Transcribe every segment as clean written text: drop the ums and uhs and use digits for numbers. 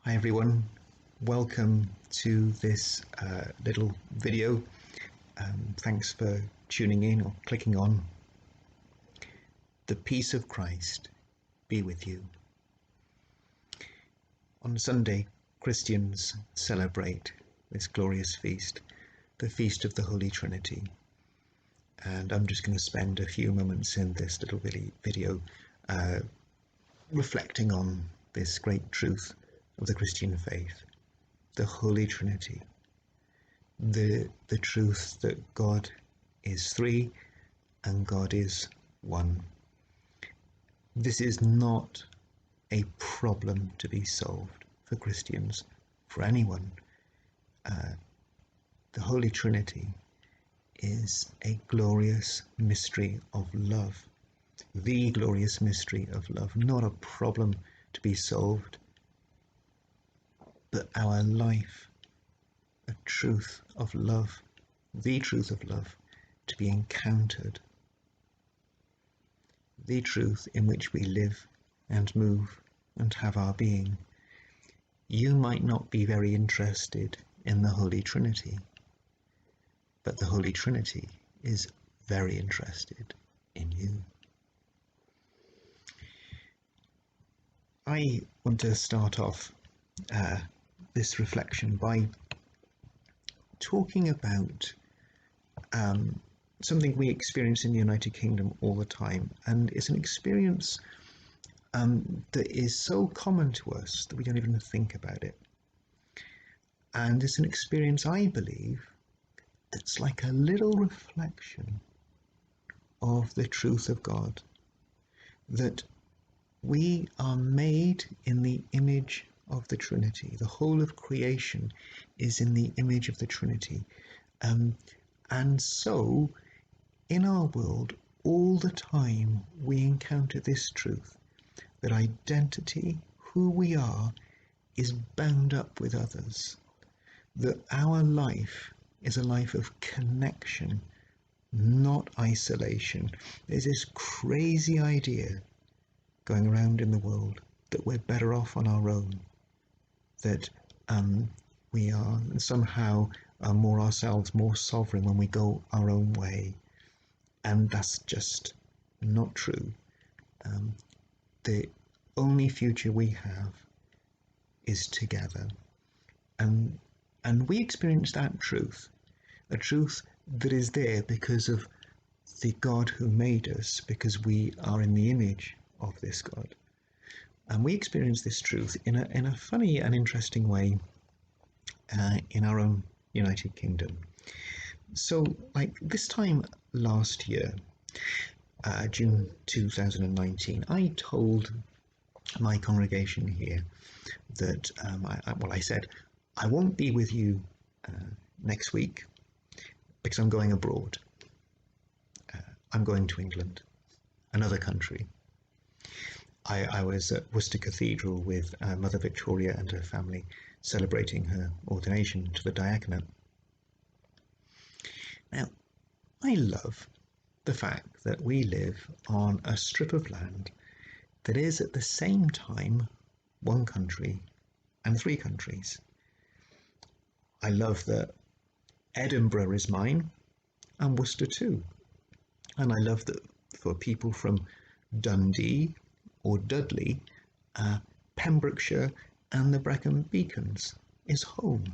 Hi everyone, welcome to this little video. Thanks for tuning in or clicking on. The peace of Christ be with you. On Sunday, Christians celebrate this glorious feast, the Feast of the Holy Trinity. And I'm just going to spend a few moments in this little video reflecting on this great truth of the Christian faith, the Holy Trinity, the truth that God is three and God is one. This is not a problem to be solved for Christians, for anyone. The Holy Trinity is a glorious mystery of love, the glorious mystery of love, not a problem to be solved, but our life, a truth of love, the truth of love to be encountered, the truth in which we live and move and have our being. You might not be very interested in the Holy Trinity, but the Holy Trinity is very interested in you. I want to start off this reflection by talking about something we experience in the United Kingdom all the time, and it's an experience that is so common to us that we don't even think about it. And it's an experience, I believe, that's like a little reflection of the truth of God, that we are made in the image of the Trinity. The whole of creation is in the image of the Trinity. And so, in our world, all the time we encounter this truth, that identity, who we are, is bound up with others, that our life is a life of connection, not isolation. There's this crazy idea going around in the world that we're better off on our own, that we are somehow more ourselves, more sovereign when we go our own way. And that's just not true. The only future we have is together. And we experience that truth, a truth that is there because of the God who made us, because we are in the image of this God. And we experience this truth in a funny and interesting way in our own United Kingdom. So, like this time last year, June 2019, I told my congregation here that I said, I won't be with you next week because I'm going abroad. I'm going to England, another country. I was at Worcester Cathedral with Mother Victoria and her family celebrating her ordination to the diaconate. Now, I love the fact that we live on a strip of land that is at the same time one country and three countries. I love that Edinburgh is mine and Worcester too. And I love that for people from Dundee or Dudley, Pembrokeshire and the Brecon Beacons is home.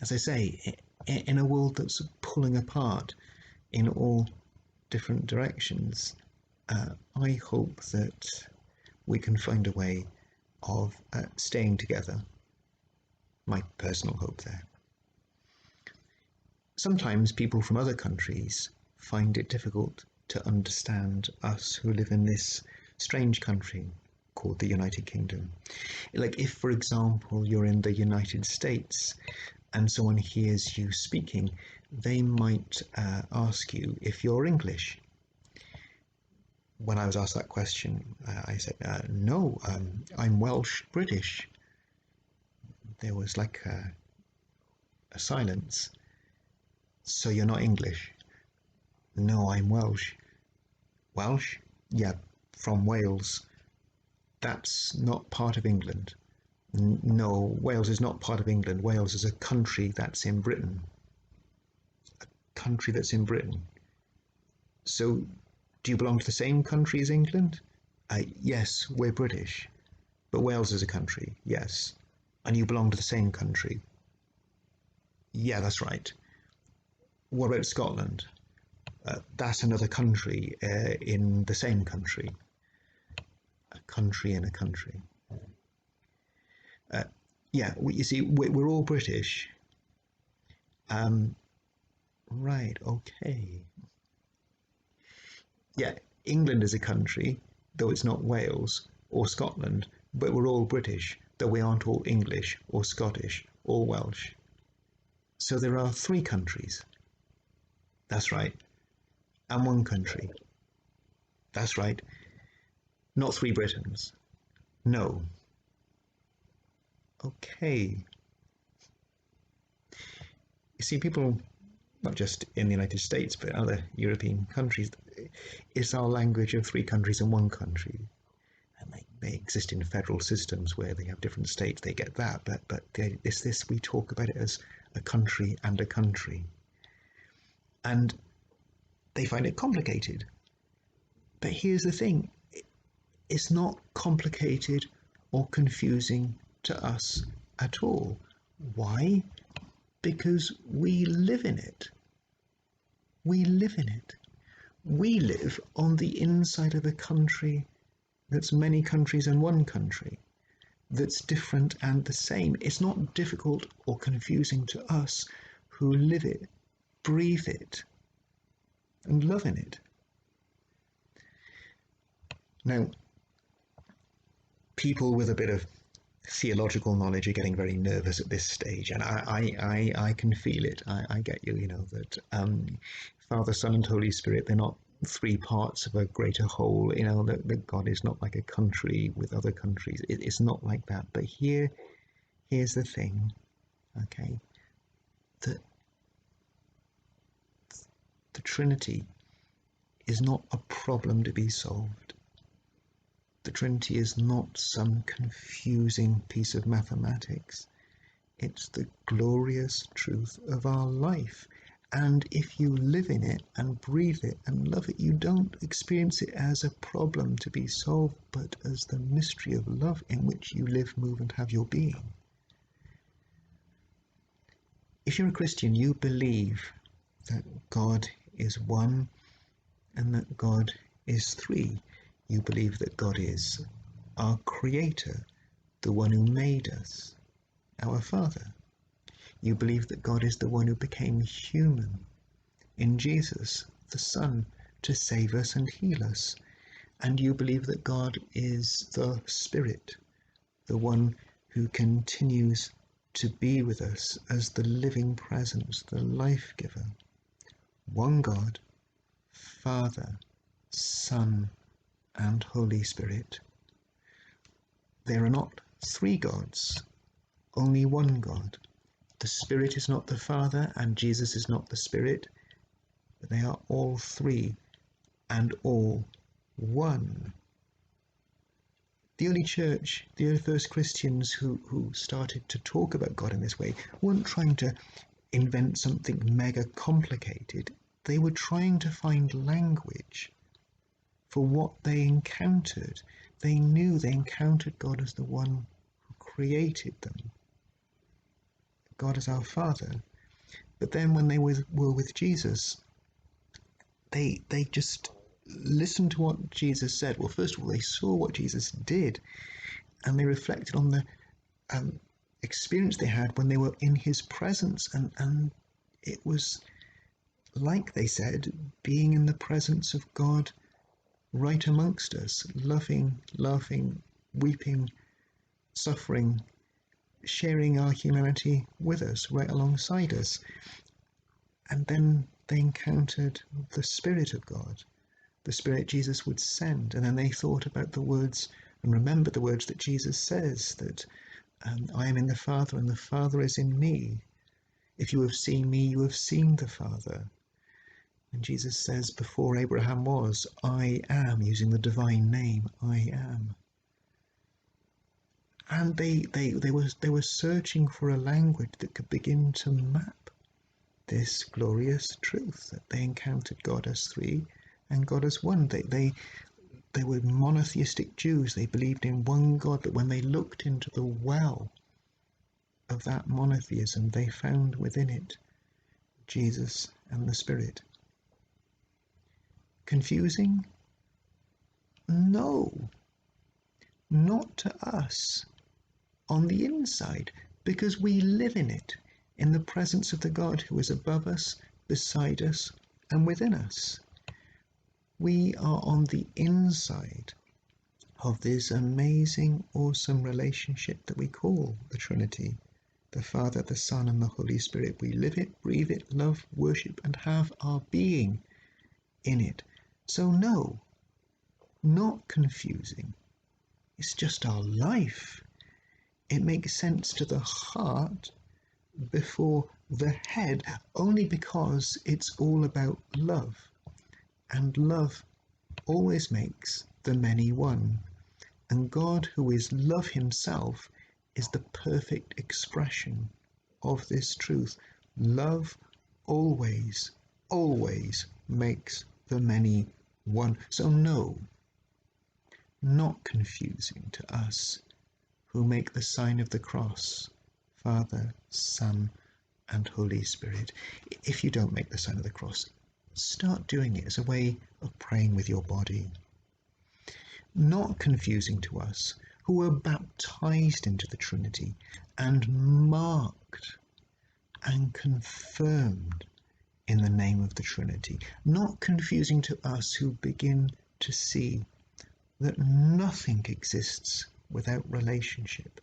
As I say, in a world that's pulling apart in all different directions, I hope that we can find a way of staying together. My personal hope there. Sometimes people from other countries find it difficult to understand us who live in this strange country called the United Kingdom. Like if, for example, you're in the United States and someone hears you speaking, they might ask you if you're English. When I was asked that question, I said, no, I'm Welsh British. There was like a silence. So you're not English? No, I'm Welsh. Welsh? Yeah, from Wales. That's not part of England. No, Wales is not part of England. Wales is a country that's in Britain. A country that's in Britain. So, do you belong to the same country as England? Yes, we're British. But Wales is a country, yes. And you belong to the same country. Yeah, that's right. What about Scotland? That's another country in the same country. A country in a country. Uh, yeah, you see, we're all British. Um, right, okay. Yeah, England is a country, though it's not Wales or Scotland, but we're all British, though we aren't all English or Scottish or Welsh. So there are three countries. That's right. And one country. That's right. Not three Britons. No. Okay. You see, people, not just in the United States, but other European countries, it's our language of three countries and one country. And they exist in federal systems where they have different states, they get that, but it's this, we talk about it as a country and a country. And they find it complicated. But here's the thing, it's not complicated or confusing to us at all. Why? Because we live in it. We live in it. We live on the inside of a country that's many countries in one country, that's different and the same. It's not difficult or confusing to us who live it, breathe it, and love in it. Now, people with a bit of theological knowledge are getting very nervous at this stage, and I can feel it. I get you, that Father, Son, and Holy Spirit, they're not three parts of a greater whole, that God is not like a country with other countries. It's not like that. But here's the thing, okay, that the Trinity is not a problem to be solved. The Trinity is not some confusing piece of mathematics. It's the glorious truth of our life. And if you live in it and breathe it and love it, you don't experience it as a problem to be solved, but as the mystery of love in which you live, move, and have your being. If you're a Christian, you believe that God is one and that God is three. You believe that God is our Creator, the one who made us, our Father. You believe that God is the one who became human in Jesus, the Son, to save us and heal us. And you believe that God is the Spirit, the one who continues to be with us as the living presence, the life giver. One God, Father, Son, and Holy Spirit. There are not three gods, only one God. The Spirit is not the Father, and Jesus is not the Spirit, but they are all three and all one. The early church, the early first Christians who started to talk about God in this way, weren't trying to invent something mega complicated. They were trying to find language for what they encountered. They knew they encountered God as the one who created them. God as our Father. But then when they were with Jesus, they just listened to what Jesus said. Well, first of all, they saw what Jesus did, and they reflected on the experience they had when they were in his presence, and it was like they said, being in the presence of God right amongst us, loving, laughing, weeping, suffering, sharing our humanity with us, right alongside us. And then they encountered the Spirit of God, the Spirit Jesus would send. And then they thought about the words and remembered the words that Jesus says, that I am in the Father and the Father is in me. If you have seen me, you have seen the Father. And Jesus says, before Abraham was, I am, using the divine name, I am. And they were searching for a language that could begin to map this glorious truth that they encountered God as three and God as one. They were monotheistic Jews. They believed in one God, but when they looked into the well of that monotheism, they found within it Jesus and the Spirit. Confusing? No, not to us on the inside, because we live in it, in the presence of the God who is above us, beside us, and within us. We are on the inside of this amazing, awesome relationship that we call the Trinity, the Father, the Son, and the Holy Spirit. We live it, breathe it, love, worship, and have our being in it. So no, not confusing. It's just our life. It makes sense to the heart before the head, only because it's all about love. And love always makes the many one. And God, who is love himself, is the perfect expression of this truth. Love always, always makes the many one. So no, not confusing to us who make the sign of the cross, Father, Son, and Holy Spirit. If you don't make the sign of the cross, start doing it as a way of praying with your body. Not confusing to us who were baptized into the Trinity and marked and confirmed in the name of the Trinity. Not confusing to us who begin to see that nothing exists without relationship,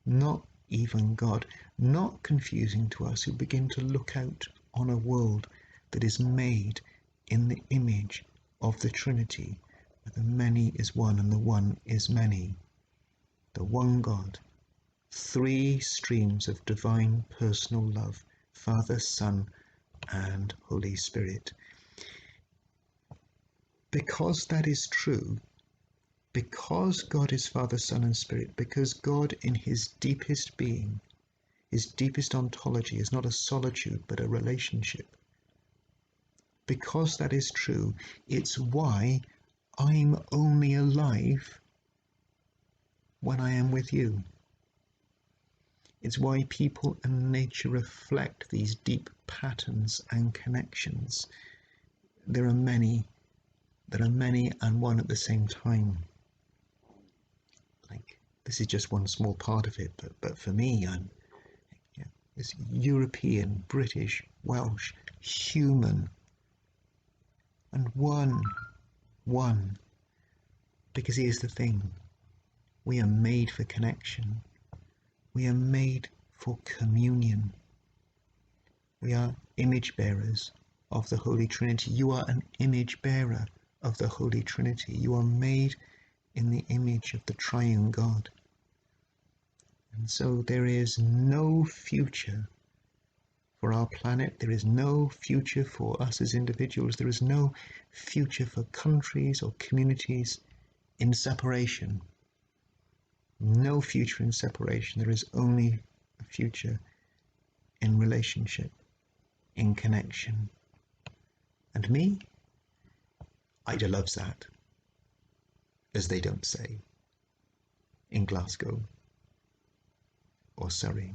not even God. Not confusing to us who begin to look out on a world that is made in the image of the Trinity, where the many is one and the one is many. The one God, three streams of divine personal love, Father, Son, and Holy Spirit. Because that is true, because God is Father, Son, and Spirit, because God in his deepest being, his deepest ontology is not a solitude but a relationship. Because that is true, it's why I'm only alive when I am with you. It's why people and nature reflect these deep patterns and connections. There are many and one at the same time. Like, this is just one small part of it, but for me, I'm this European, British, Welsh, human, and one. Because here's the thing, we are made for connection. We are made for communion. We are image bearers of the Holy Trinity. You are an image bearer of the Holy Trinity. You are made in the image of the triune God. And so there is no future for our planet. There is no future for us as individuals. There is no future for countries or communities in separation. No future in separation. There is only a future in relationship, in connection. And me, Ida loves that, as they don't say in Glasgow or Surrey.